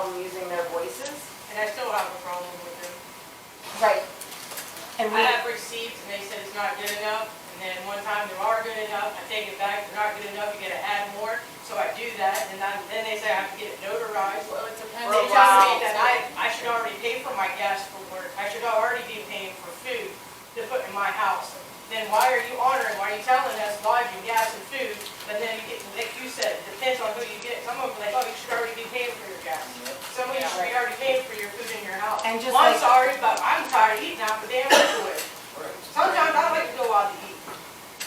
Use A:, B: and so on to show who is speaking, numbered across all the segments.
A: using their voices.
B: And I still have a problem with them.
A: Right. And
B: I have receipts and they said it's not good enough. And then one time they are good enough, I take it back, they're not good enough, you gotta add more. So I do that and then they say I have to get it notarized.
C: Well, it depends.
B: They tell me that I should already pay for my gas for work. I should already be paying for food to put in my house. Then why are you honoring, why are you telling us lodging, gas, and food, but then you get, like you said, it depends on who you get. Some of them are like, oh, you should already be paying for your gas. Some of you should be already paying for your food in your house.
A: And just
B: Well, I'm
A: like-
B: sorry, but I'm tired of eating out the damn microwave. Sometimes I like to go out to eat.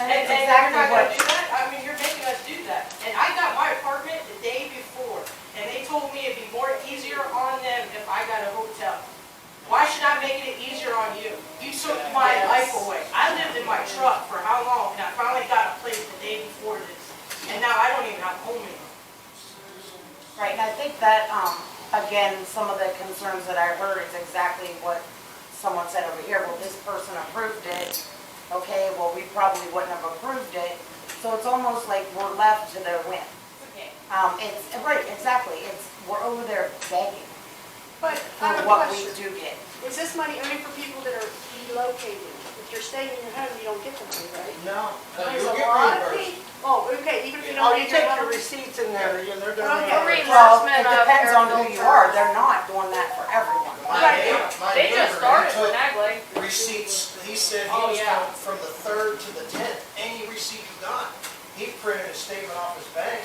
A: And
B: And
A: it's
B: you're
A: exactly
B: not
A: what,
B: gonna do that? I mean, you're making us do that. And I got my apartment the day before, and they told me it'd be more easier on them if I got a hotel. Why should I make it easier on you? You took my life away. I lived in my truck for how long, and I finally got a place the day before this. And now I don't even have a home anymore.
A: right, and I think that, again, some of the concerns that I heard is exactly what someone said over here. Well, this person approved it. Okay, well, we probably wouldn't have approved it. So it's almost like we're left to their whim. It's, right, exactly. We're over there begging
D: But
A: for
D: I have a
A: what we
D: question.
A: do get.
D: Is this money only for people that are relocated? If you're staying in your home, you don't get the money, right?
E: No,
D: There's
E: you'll
D: a
E: get
D: lot of
E: reimbursed.
D: people. Oh, okay, even if you
E: Oh,
D: don't
E: you
D: get your
E: take your
D: home.
E: receipts in there, they're doing
D: Okay.
E: that.
A: Well,
C: Reimbursement
A: it
C: of
A: depends on who
C: air
A: you are.
C: filters.
A: They're not doing that for everyone.
C: They just started with Nagley.
E: Receipts, he said he
C: Oh,
E: was
C: yeah.
E: from the 3rd to the 10th, any receipt you got. He printed a statement off his bank,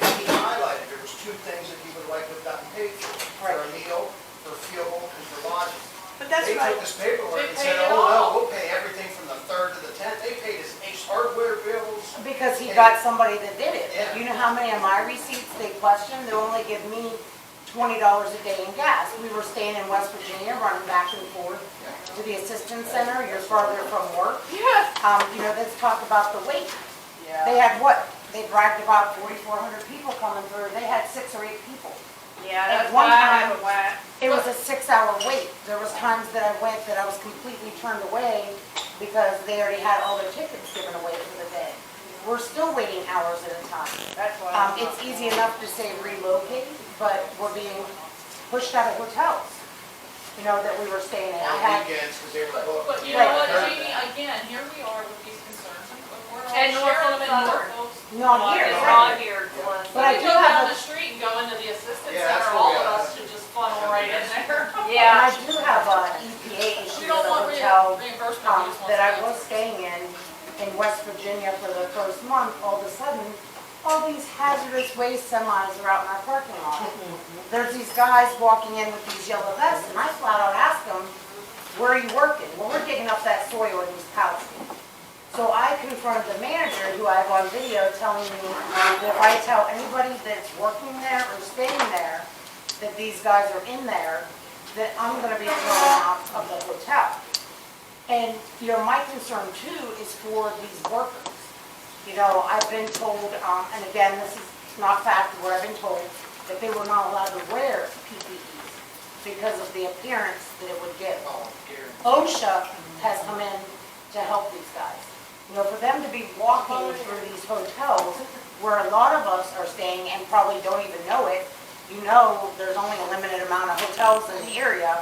E: and he highlighted there was 2 things that he would like to have gotten paid for a meal, for fuel, and for lodging.
D: But that's
E: They
D: right.
E: took this paperwork
C: They
E: and
C: paid
E: said,
C: it
E: oh,
C: all.
E: no, we'll pay everything from the 3rd to the 10th. They paid his hardware bills.
A: Because he got somebody that did it.
E: Yeah.
A: You know how many of my receipts they questioned? They only give me $20 a day in gas. We were staying in West Virginia, running back and forth to the assistance center. You're farther from work.
C: Yeah.
A: You know, let's talk about the wait. They
C: Yeah.
A: had what? They bragged about 4,400 people coming through. They had 6 or 8 people.
C: Yeah,
A: At
C: that's
A: one
C: why I
A: time-
C: have a whack.
A: It was a 6-hour wait. There was times that I went that I was completely turned away because they already had all their tickets given away for the day. We're still waiting hours at a time.
C: That's why. I'm
A: It's
C: not
A: easy
C: going.
A: enough to say relocate, but we're being pushed out of hotels, you know, that we were staying in. I
E: On
A: had,
E: weekends, because they were booked.
F: But you know what,
E: Right.
F: Jamie, again, here we are with these concerns, and we're all
C: And Norfolk
F: sharing them in
C: Southern.
F: Norfolk.
A: not here,
C: It's
A: right?
C: not here, Melissa.
A: But I
F: You
A: do
F: go
A: have
F: down
A: a-
F: the street and go into the assistance
E: Yeah, that's
F: center,
E: where
F: all
E: we
F: of
E: are.
F: us should just funnel right in there.
A: And
C: Yeah.
A: I do have an EPA
F: We
A: issue
F: don't
A: at a
F: want
A: hotel
F: reimbursement, we just want
A: that I
F: answers.
A: was staying in West Virginia for the first month. All of a sudden, all these hazardous waste semis are out in our parking lot. There's these guys walking in with these yellow vests, and I flat out asked them, where are you working? Well, we're digging up that soil in these pouches. So I confronted the manager, who I have on video, telling me that if I tell anybody that's working there or staying there that these guys are in there, that I'm gonna be thrown out of the hotel. And, you know, my concern too is for these workers. You know, I've been told, and again, this is not fact, where I've been told, that they were not allowed to wear PPEs because of the appearance that it would give. OSHA has come in to help these guys. You know, for them to be walking through these hotels where a lot of us are staying and probably don't even know it, you know, there's only a limited amount of hotels in the area.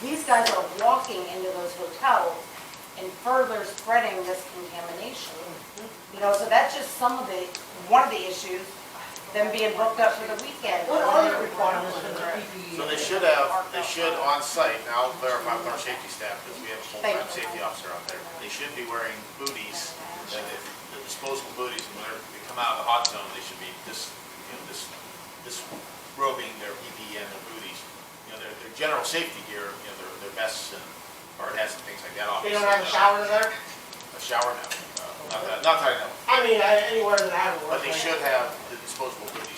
A: These guys are walking into those hotels and further spreading this contamination. You know, so that's just one of the issues, them being booked up for the weekend.
E: What are the requirements for the PPE?
G: So they should on site, now I'll clarify with our safety staff, because we have a full-time safety officer out there. They should be wearing booties, the disposable booties, and whenever they come out of the hot zone, they should be disrobing their PPE and their booties. You know, their general safety gear, you know, their vests and hard hats and things like that,
E: They
G: obviously.
E: don't have a shower there?
G: A shower now, not that I know,
E: I mean, anywhere that I would work.
G: but they should have the disposable booties.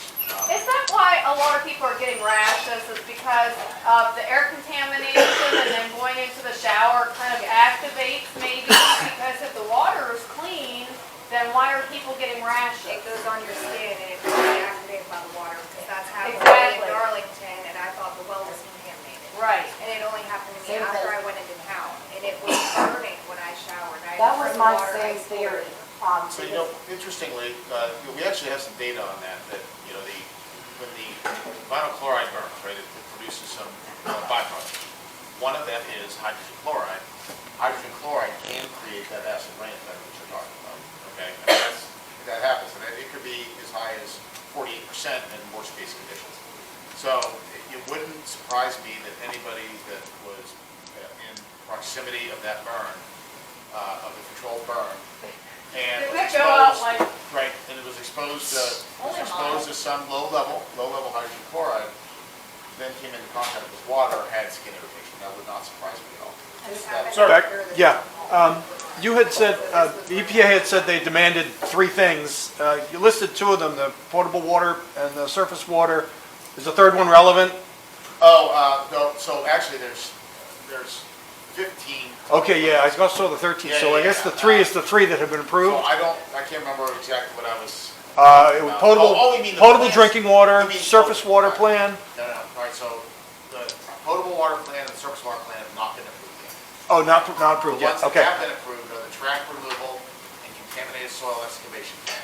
C: Is that why a lot of people are getting rashes? Is because of the air contamination and then going into the shower kind of activates maybe? Because if the water is clean, then why are people getting rashes?
H: It goes on your skin and it can be activated by the water, because that's happened
C: Exactly.
H: in Darlington, and I thought the well was contaminated.
C: Right.
H: And it only happened to me
A: Same
H: after
A: thing.
H: I went into town, and it was burning when I showered. I
A: That was
H: turned
A: my
H: the water
A: same
H: ice
A: theory.
G: So, you know, interestingly, we actually have some data on that, you know, when the vinyl chloride burns, right, it produces some byproducts. One of them is hydrogen chloride. Hydrogen chloride can create that acid rain effect that you're talking about, okay? I mean, that happens, and it could be as high as 48% in worst case conditions. So it wouldn't surprise me that anybody that was in proximity of that burn, of the controlled burn, and
C: Did
G: was
C: that go out
G: exposed,
C: like,
G: right, and it was exposed
F: Only a
G: to some low level hydrogen chloride, then came into contact with water, had skin irritation. That would not surprise me at all.
I: Sir, yeah, you had said, the EPA had said they demanded 3 things. You listed 2 of them, the potable water and the surface water. Is the third one relevant?
G: Oh, no, so actually there's 15.
I: Okay, yeah, I saw the 13, so I guess the 3 is the 3 that have been
G: So
I: approved.
G: I can't remember exactly what I was.
I: It was
G: you mean the
I: potable
G: plans?
I: drinking water,
G: You mean-
I: surface water
G: right.
I: plan.
G: No, all right, so the potable water plan and the surface water plan have not been approved yet.
I: Oh, not
G: The
I: approved yet,
G: ones that
I: okay.
G: have been approved are the track removal and contaminated soil excavation plan,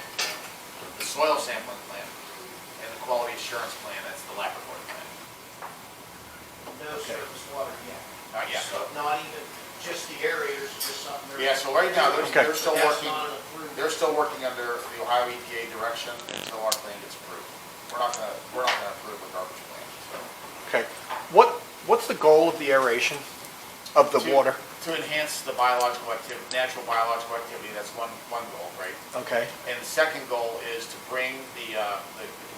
G: the soil sampling plan, and the quality assurance plan, that's the laboratory plan.
E: No surface water yet.
G: Not yet.
E: So not even, just the aerators, just something they're.
G: Yeah, so right now,
I: Okay.
G: they're still
E: That's
G: working,
E: not approved.
G: they're still working under the Ohio EPA direction until our plan gets approved. We're not gonna approve a garbage plan, so.
I: Okay. What's the goal of the aeration of the
G: To-
I: water?
G: To enhance the biological activity, natural biological activity, that's one goal, right?
I: Okay,
G: And the second goal is to bring the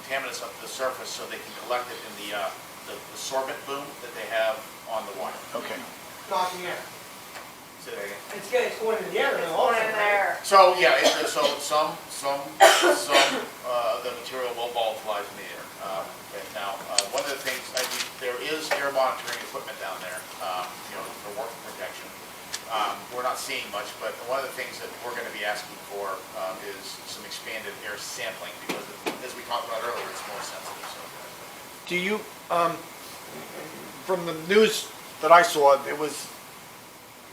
G: contaminants up to the surface so they can collect it in the sorbent boom that they have on the water.
I: okay.
J: Not in the air.
G: Say that again.
J: It's going in the air
C: it's
J: now also,
C: going in
J: right?
C: there?
G: So, yeah, so some the material will volatilize in the air. Now, one of the things, there is air monitoring equipment down there, for work protection. We're not seeing much, but one of the things that we're going to be asking for is some expanded air sampling, because as we talked about earlier, it's more sensitive. So.
I: Do you, from the news that I saw, it was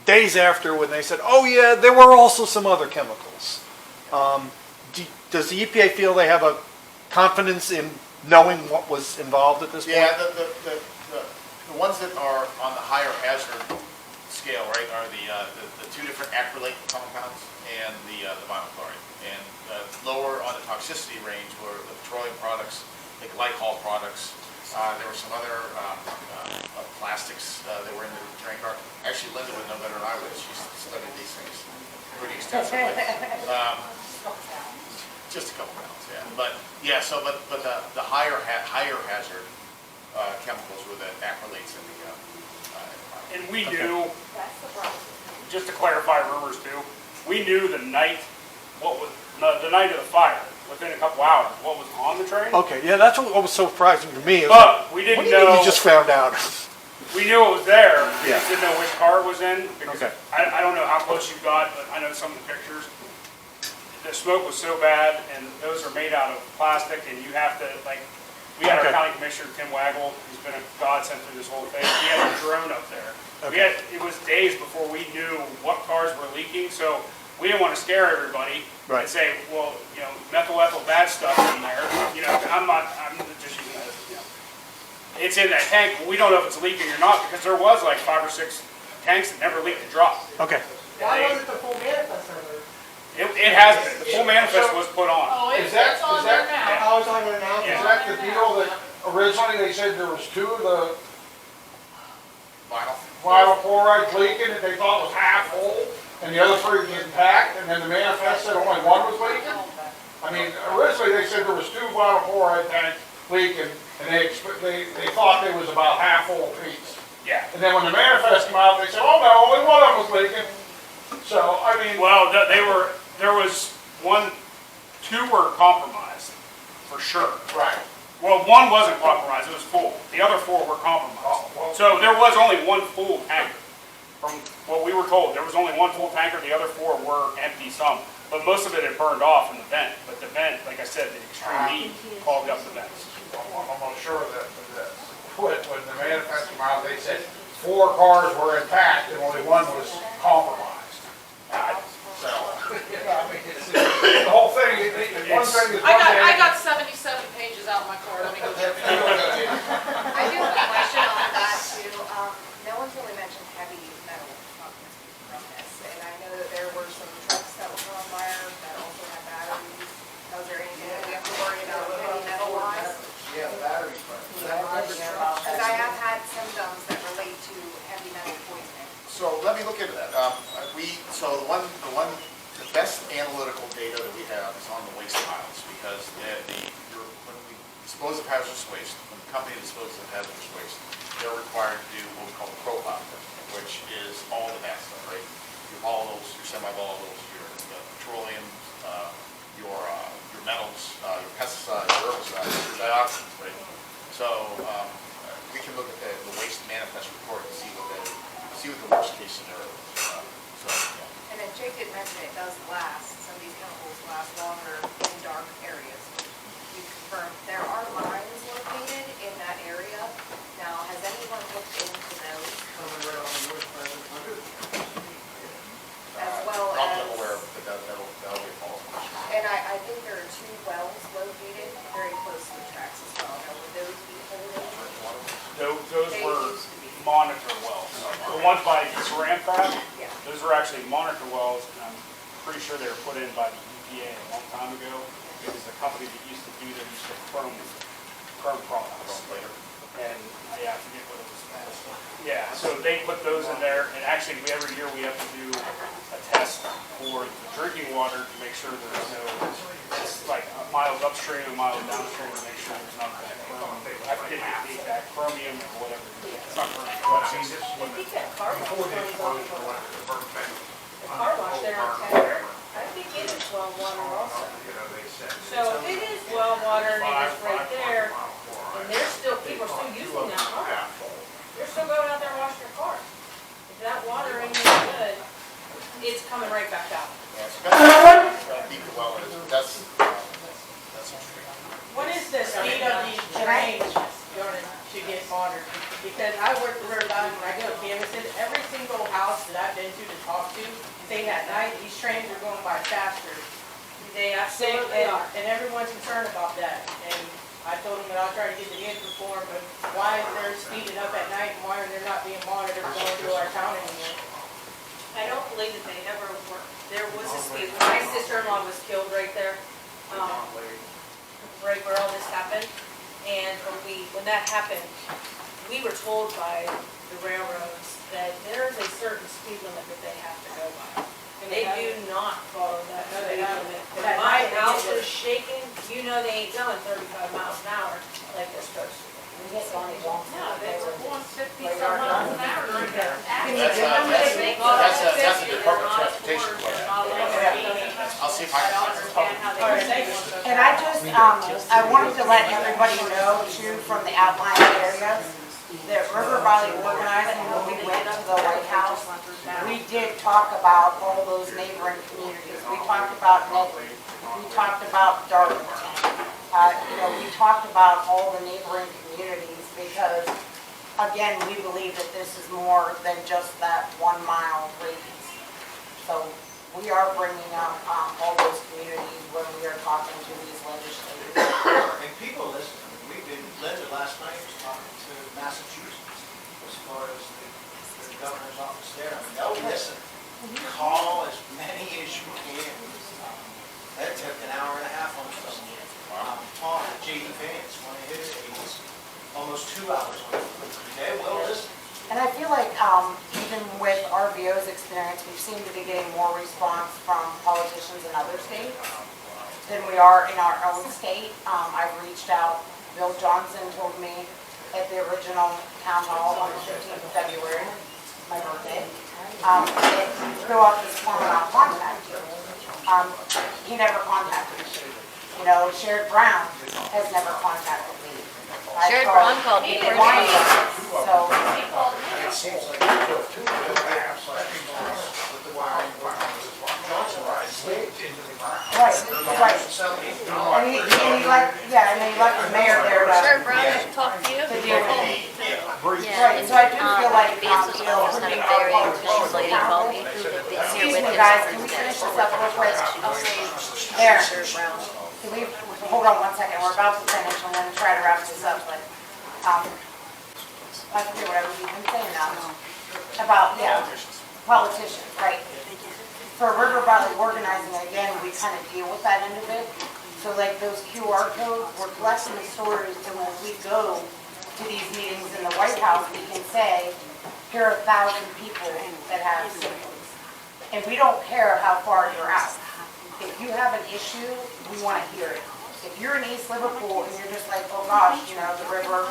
I: days after when they said, oh yeah, there were also some other chemicals. Does the EPA feel they have a confidence in knowing what was involved at this point?
G: Yeah, the ones that are on the higher hazard scale, right, are the 2 different acrylate compounds and the vinyl chloride. And lower on the toxicity range were the petroleum products, the glycol products. There were some other plastics that were in the drain car. Actually, Linda would know better than I would. She's studied these things pretty extensively. Just a couple pounds, yeah. But the higher hazard chemicals were the acrylates and the.
K: And we knew, just to clarify rumors too, we knew the night of the fire, within a couple hours, what was on the train.
I: Okay, yeah, that's what was so surprising to me.
K: But we
I: What
K: didn't
I: do you mean
K: know,
I: you just found out?
K: we knew it was there, we
I: Yeah.
K: just didn't know which car it was in. Because
I: Okay.
K: I don't know how close you got, but I know some of the pictures. The smoke was so bad, and those are made out of plastic, and you have to, we had our
I: Okay.
K: county commissioner, Tim Waggle, who's been a godsend through this whole thing. He had a drone up there.
I: Okay.
K: It was days before we knew what cars were leaking, so we didn't want to scare everybody
I: Right.
K: and say, well, methyl ethyl bad stuff in there. I'm just using that as, it's in that tank, but we don't know if it's leaking or not, because there was like 5 or 6 tanks that never leaked a drop.
I: Okay,
J: Why wasn't the full manifest on there?
K: It has been, the full manifest was put on.
F: Oh,
J: Is that-
F: it's on
J: is
F: there
J: that-
F: now.
J: I was on there now.
K: Yeah.
J: Is that the deal that originally they said there was 2 of the
G: Vinyl.
J: vinyl chlorides leaking that they thought was half full and the other 3 was intact, and then the manifest said only 1 was leaking? I mean, originally they said there was 2 vinyl chloride tanks leaking, and they thought they was about half full apiece.
K: Yeah.
J: And then when the manifest came out, they said, oh no, only 1 of them was leaking. So, I mean.
K: Well, there was 2 were compromised, for sure.
J: Right.
K: Well, 1 wasn't compromised, it was full. The other 4 were compromised.
J: Oh, well.
K: So there was only 1 full tanker. From what we were told, there was only 1 full tanker, the other 4 were empty some. But most of it had burned off in the vent. But the vent, like I said, the extreme heat clogged up the vents.
J: I'm almost sure that when the manifest came out, they said 4 cars were intact and only 1 was compromised. So, I mean, the whole thing, one thing is one
F: I
J: thing.
F: got 77 pages out in my car, let me go
G: look into that. The best analytical data that we have is on the waste piles, because when we dispose of hazardous waste, when the company disposes of hazardous waste, they're required to do what we call profile testing, which is all the bad stuff, right? Your volatiles, your semi-volatiles, your petroleum, your metals, your pesticides, your herbicides, your dioxins, right? So we can look at the waste manifest report and see what the worst case scenario is.
H: And then Jake did mention it does last, some of these chemicals last longer in dark areas. You confirmed there are lines located in that area. Now, has anyone looked into those?
E: Coming right on the north side of the country.
H: As well
G: I'm
H: as,
G: not aware, but that'll be a false.
H: and I think there are 2 wells located very close to the tracks as well. Now, would those be holding?
K: Those
H: They
K: were
H: used to be.
K: monitor wells. The ones by Saran Fab,
H: Yeah.
K: those were actually monitor wells, and I'm pretty sure they were put in by the EPA a long time ago, because the company that used to do them used to chrome products. And, I forget what it was. Yeah, so they put those in there, and actually, every year we have to do a test for the drinking water to make sure there's no, it's like miles upstream and miles downstream to make sure there's not that chrome. I forget the exact chromium or whatever. It's not chromium.
B: I think that car wash runs off the car wash there on Tender, I think it is well water also. So if it is well water and it is right there, and there's still, people are still using that car wash, they're still going out there washing their cars. If that water ain't any good, it's coming right back out.
G: Deep the well is, that's interesting.
B: What is the speed of these drains going to get watered? Because I work the river valley when I go canvassing, every single house that I've been to talk to, saying at night, these trains are going by faster.
F: They absolutely are.
B: And everyone's concerned about that. And I told them that I'll try to get the answer for them, but why they're speeding up at night and why are they not being monitored going through our town anymore?
L: I don't believe that they ever were. There was a speed. My sister-in-law was killed right there, right where all this happened. And when that happened, we were told by the railroads that there is a certain speed limit that they have to go by. And they do not follow that speed limit. If my house is shaking, you know they ain't going 35 miles an hour like they're supposed to.
B: We get on it long.
F: No, they were going 50 some miles an hour right there.
G: That's a Department of Transportation question. I'll see if I can.
A: And I just, I wanted to let everybody know too, from the outlying areas, that River Valley Organizing, when we went to the White House, we did talk about all those neighboring communities. We talked about Netley, we talked about Darlington. We talked about all the neighboring communities because, again, we believe that this is more than just that 1 mile radius. So we are bringing up all those communities when we are talking to these legislators.
E: And people listen. I mean, we've been, Linda last night was talking to Massachusetts as far as the governor's office there. I mean, they'll listen. Call as many as you can. That took an hour and a half on some. Tom, J.D. Vance, one of his aides, almost 2 hours on it. They will listen.
A: And I feel like even with RVO's experience, we seem to be getting more response from politicians in other states than we are in our own state. I've reached out. Bill Johnson told me at the original town hall on the 15th of February, my birthday, fill out this form and I'll contact you. He never contacted me. Sherrod Brown has never contacted me.
H: Sherrod Brown called me for
A: Why? So,
E: It seems like you go too fast with the wiring. Johnson rides into the ground.
A: right. And he left the mayor there to.
H: Sherrod Brown talked to you?
A: to deal with it.
H: Yeah.
A: Right, so I do feel like,
H: Vance was always not very usually involved me through the here
A: excuse
H: with
A: me
H: him.
A: guys, can we finish this up real quick? There.
H: Sherrod Brown.
A: Can we, hold on 1 second, we're about to finish, I'm gonna try to wrap this up, but, I forget what I was even saying now. About, politicians, right. For River Valley Organizing, again, we kind of deal with that end of it. So like those QR codes, we're collecting the stories, so when we go to these meetings in the White House, we can say, here are 1,000 people that have symptoms. And we don't care how far you're out. If you have an issue, we want to hear it. If you're in East Liverpool and you're just like, oh gosh, you know, the river,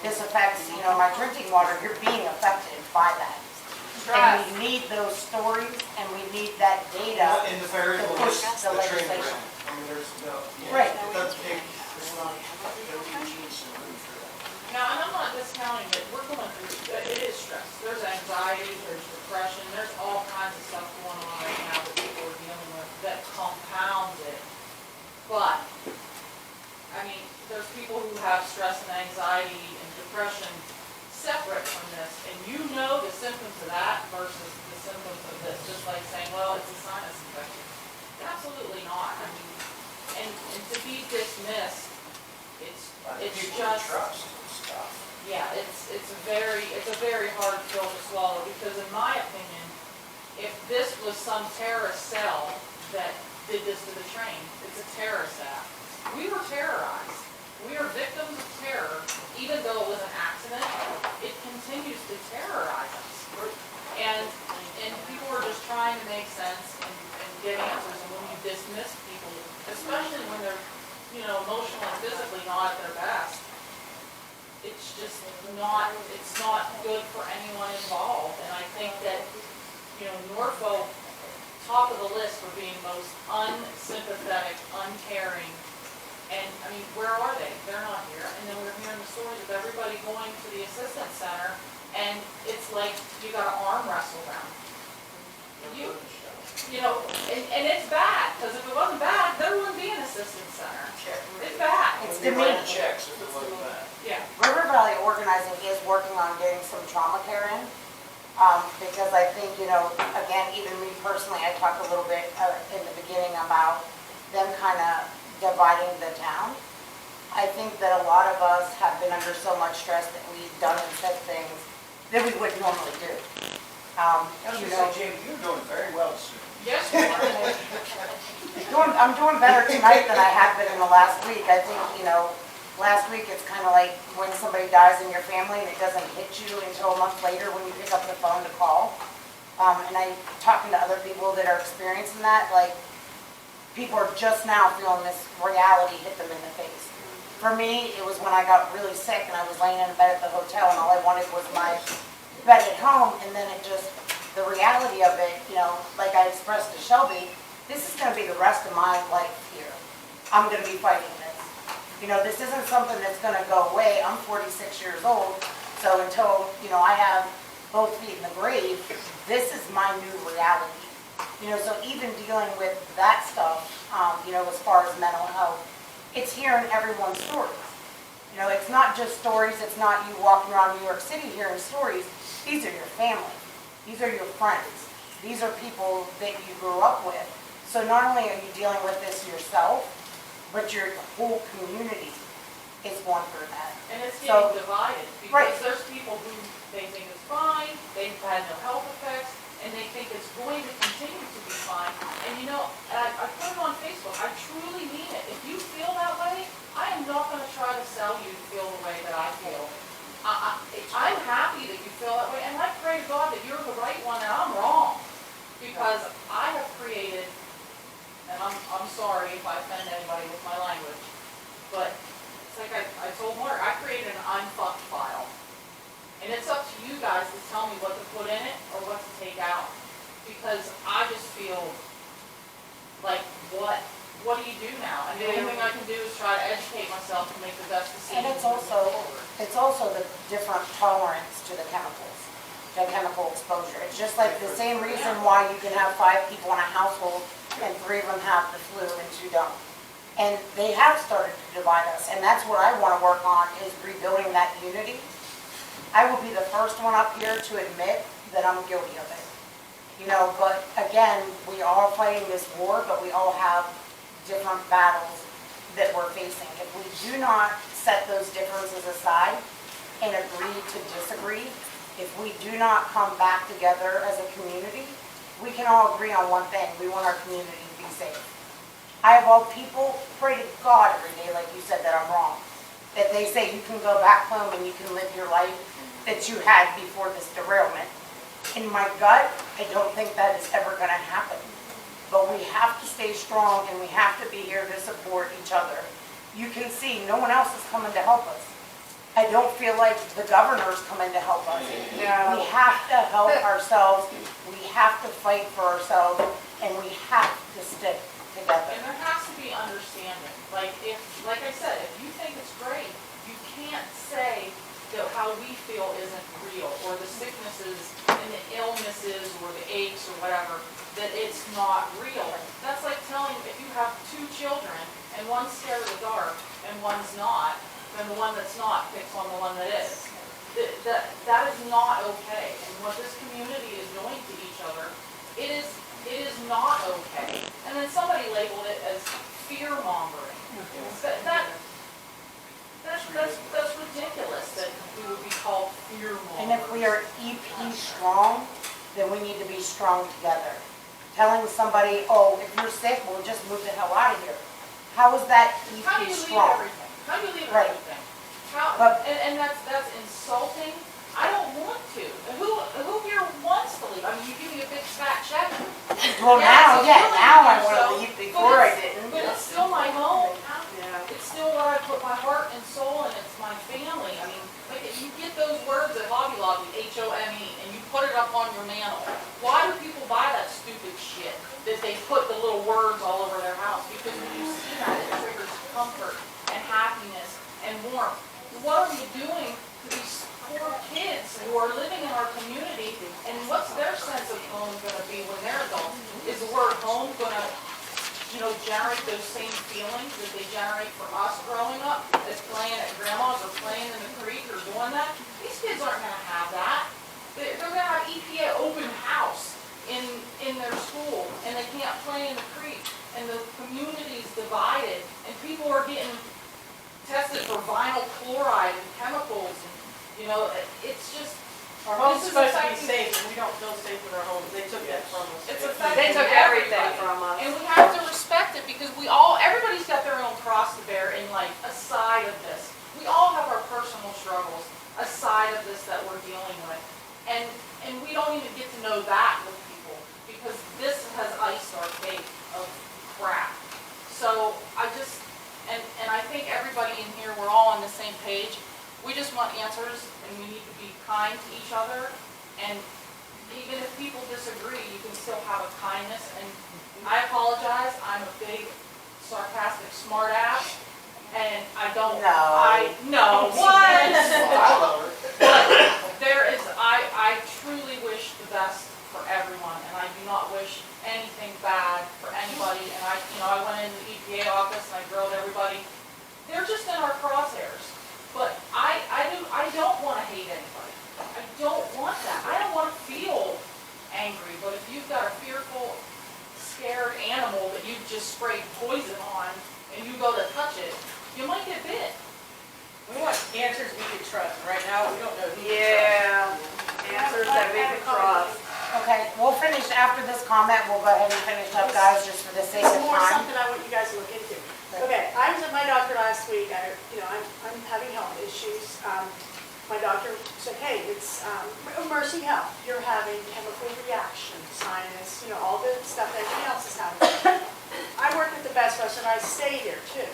A: this affects, you know, my drinking water, you're being affected by that. And we need those stories and we need that data
E: In the variable,
A: to push
E: is
A: the
E: the train
A: legislation.
E: wreck. I mean, there's no,
A: Right.
E: it doesn't take, it's not, there's no room for that.
F: Now, and I'm not discounting that we're going through, it is stress. There's anxiety, there's depression, there's all kinds of stuff going on right now that people are dealing with that compounds it. But, I mean, there's people who have stress and anxiety and depression separate from this, and you know the symptoms of that versus the symptoms of this, just like saying, well, it's a sinus infection. Absolutely not. I mean, and to be dismissed, it's
E: People
F: just,
E: trust and stuff.
F: yeah, it's a very hard pill to swallow, because in my opinion, if this was some terrorist cell that did this to the train, it's a terrorist act. We were terrorized. We are victims of terror, even though it was an accident, it continues to terrorize us. And people are just trying to make sense and get answers, and when you dismiss people, especially when they're, you know, emotionally and physically not at their best, it's just not, it's not good for anyone involved. And I think that, you know, Norfolk, top of the list for being most unsympathetic, uncaring. And, I mean, where are they? They're not here. And then we're hearing the stories of everybody going to the assistance center, and it's like you got to arm wrestle them. You know, and it's bad, because if it wasn't bad, there wouldn't be an assistance center. It's bad.
A: It's
E: We'd be writing
A: demeaning.
E: checks if it wasn't bad.
F: Yeah.
A: River Valley Organizing is working on getting some trauma care in, because I think, you know, again, even me personally, I talked a little bit in the beginning about them kind of dividing the town. I think that a lot of us have been under so much stress that we've done and said things that we would normally do.
E: I was
A: You
E: gonna
A: know,
E: say, Jamie, you're doing very well this year.
F: Yes, you are.
A: I'm doing better tonight than I have been in the last week. I think, you know, last week it's kind of like when somebody dies in your family and it doesn't hit you until a month later when you pick up the phone to call. And I'm talking to other people that are experiencing that, like, people are just now feeling this reality hit them in the face. For me, it was when I got really sick and I was laying in bed at the hotel and all I wanted was my bed at home, and then it just, the reality of it, you know, like I expressed to Shelby, this is going to be the rest of my life here. I'm going to be fighting this. You know, this isn't something that's going to go away. I'm 46 years old, so until, you know, I have both feet in the grave, this is my new reality. You know, so even dealing with that stuff, you know, as far as mental health, it's hearing everyone's stories. You know, it's not just stories, it's not you walking around New York City hearing stories. These are your family. These are your friends. These are people that you grew up with. So not only are you dealing with this yourself, but your whole community is going through that.
F: And it's
A: So-
F: getting divided,
A: Right.
F: because there's people who they think is fine, they've had no health effects, and they think it's going to continue to be fine. And you know, I put it on Facebook, I truly mean it. If you feel that way, I am not gonna try to sell you to feel the way that I feel. I'm happy that you feel that way, and I pray to God that you're the right one and I'm wrong. Because I have created, and I'm sorry if I offend anybody with my language, but it's like I told Mark, I created an I'm fucked file. And it's up to you guys to tell me what to put in it or what to take out. Because I just feel like, what do you do now? And the only thing I can do is try to educate myself to make the best decision.
A: And it's also the different tolerance to the chemicals, the chemical exposure. It's just like the same reason why you can have 5 people in a household and 3 of them have the flu and 2 don't. And they have started to divide us, and that's what I want to work on, is rebuilding that unity. I will be the first one up here to admit that I'm guilty of it. You know, but again, we are fighting this war, but we all have different battles that we're facing. If we do not set those differences aside and agree to disagree, if we do not come back together as a community, we can all agree on one thing: we want our community to be safe. I, of all people, pray to God every day, like you said, that I'm wrong. that they say you can go back home and you can live your life that you had before this derailment. In my gut, I don't think that is ever gonna happen. But we have to stay strong and we have to be here to support each other. You can see, no one else is coming to help us. I don't feel like the governor's coming to help us. We have to help ourselves, we have to fight for ourselves, and we have to stick together.
F: And there has to be understanding. Like I said, if you think it's great, you can't say that how we feel isn't real, or the sicknesses and the illnesses or the aches or whatever, that it's not real. That's like telling, if you have two children and one's scared of the dark and one's not, then the one that's not picks on the one that is. That is not okay. And what this community is doing to each other, it is not okay. And then somebody labeled it as fear mongering. That's ridiculous that we would be called fear mongering.
A: And if we are EP strong, then we need to be strong together. Telling somebody, oh, if you're sick, well, just move the hell out of here. How is that
F: How do
A: EP
F: you leave
A: strong?
F: everything? How do you leave
A: Right.
F: everything? How,
A: But-
F: and that's insulting. I don't want to. Who here wants to leave? I mean, you give me a big fat check.
A: Well, now,
F: it's
A: yeah,
F: killing
A: now
F: me,
A: I want
F: so-
A: to leave before I
F: but
A: didn't.
F: But it's still my home.
D: Yeah.
F: It's still where I put my heart and soul, and it's my family. I mean, like, if you get those words at Hobby Lobby, H-O-M-E, and you put it up on your mantle, why do people buy that stupid shit that they put the little words all over their house? Because when you see that, it triggers comfort and happiness and warmth. What are we doing to these poor kids who are living in our community, and what's their sense of home gonna be when they're adults? Is the word home gonna, generate those same feelings that they generate for us growing up, as playing at grandma's or playing in the creek or doing that? These kids aren't gonna have that. They're gonna have EPA open house in their school, and they can't play in the creek, and the community's divided, and people are getting tested for vinyl chloride and chemicals, and, it's just.
B: Our home's
F: this is
B: supposed to be
F: affecting-
B: safe, and we don't feel safe in our homes. They took that from us.
F: It's affecting
D: They took everything
F: everybody.
D: from us.
F: And we have to respect it, because everybody's got their own cross to bear in like a side of this. We all have our personal struggles, a side of this that we're dealing with. And we don't even get to know that with people, because this has iced our cake of crap. So and I think everybody in here, we're all on the same page. We just want answers, and we need to be kind to each other. And even if people disagree, you can still have a kindness. And I apologize, I'm a big sarcastic smartass, and I don't.
A: No.
F: What?
E: But
F: But I truly wish the best for everyone, and I do not wish anything bad for anybody. And I went into the EPA office and I grilled everybody. They're just in our crosshairs. But I don't want to hate anybody. I don't want that. I don't want to feel angry. But if you've got a fearful, scared animal that you've just sprayed poison on, and you go to touch it, you might get bit.
B: We want answers we can trust. Right now, we don't know who to trust.
D: Yeah, answers that we can trust.
A: Okay, we'll finish after this comment. We'll go ahead and finish up, guys, just for the sake of
D: More
A: time.
D: something I want you guys to look into. Okay, I was at my doctor last week. I'm having health issues. My doctor said, hey, it's Mercy Health. You're having chemical reaction, sinus, all the stuff that everyone else is having. I work at the Best Western. I stay there too.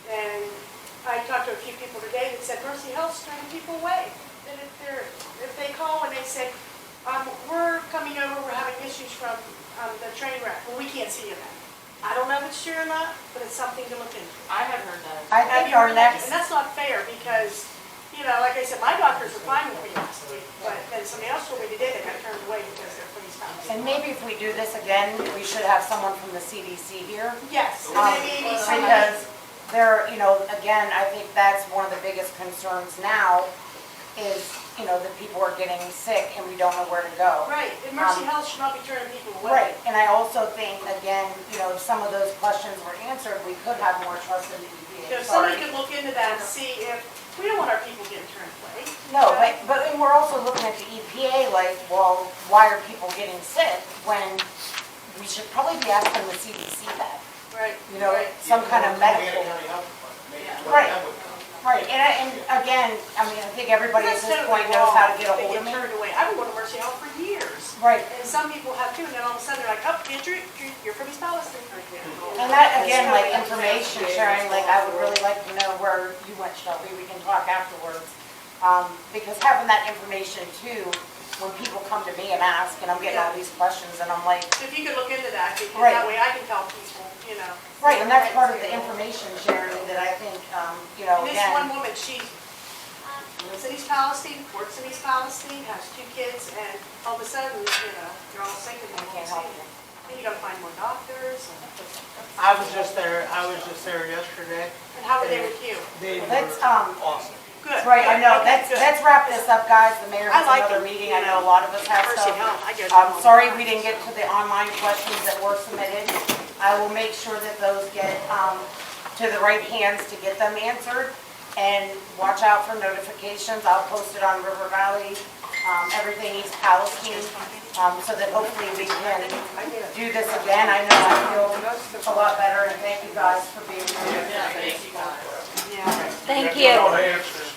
D: And I talked to a few people today that said Mercy Health's turning people away. And if they call and they say, we're coming over, we're having issues from the train wreck. Well, we can't see you then. I don't know if it's true or not, but it's something to look into.
F: I had heard that.
A: I
D: Have
A: think
D: you
A: our
D: heard that?
A: next,
D: And that's not fair because, like I said, my doctors were fine with me last week, but then somebody else told me today they got turned away because they're police found.
A: and maybe if we do this again, we should have someone from the CDC here.
D: Yes, and maybe
A: Because
D: somebody,
A: again, I think that's one of the biggest concerns now is, that people are getting sick and we don't know where to go.
D: right, and Mercy Health should not be turning people away.
A: Right, and I also think, again, if some of those questions were answered, we could have more trust in the EPA.
D: If somebody could look into that and see if, we don't want our people getting turned away.
A: No, but and we're also looking at the EPA like, well, why are people getting sick when we should probably be asking the CDC that,
D: Right.
A: some kind of medical.
E: County Health Department, maybe.
A: Right. Right, and again, I mean, I think everybody at
D: That's
A: this
D: totally
A: point knows how to
D: wrong.
A: get a
D: They
A: hold of me.
D: turned away. I've been going to Mercy Health for years.
A: Right,
D: And some people have too, and then all of a sudden they're like, oh, Andrew, you're from East Palestine.
A: and that, again, like information sharing, like I would really like to know where you went, Shelby, we can talk afterwards. Because having that information too, when people come to me and ask, and I'm getting all these questions, and I'm like,
D: If you could look into that, because
A: Right.
D: that way I can tell people, you know.
A: right, and that's part of the information sharing that I think, you know,
D: And this one
A: again,
D: woman, she lives in East Palestine, works in East Palestine, has 2 kids, and all of a sudden, you know, you're all sick and
A: I
D: they
A: can't
D: won't
A: help
D: see
A: you.
D: you. And you gotta find more doctors.
M: I was just there yesterday.
D: And how were they with you?
M: They were
A: Let's,
M: awesome.
D: Good.
A: right, I know,
D: Okay,
A: let's,
D: good.
A: let's wrap this up, guys, the mayor
D: I
A: has
D: like
A: another
D: it,
A: meeting,
D: you
A: I know a
D: know.
A: lot of us have
D: Mercy
A: stuff.
D: Health, I go to them all the
A: Sorry
D: time.
A: we didn't get to the online questions that were submitted. I will make sure that those get to the right hands to get them answered. And watch out for notifications. I'll post it on River Valley, everything East Palestine, so that hopefully we can do this again. I know I feel a lot better, and thank you guys for being here.
D: Yeah.
J: Thank you. All the answers.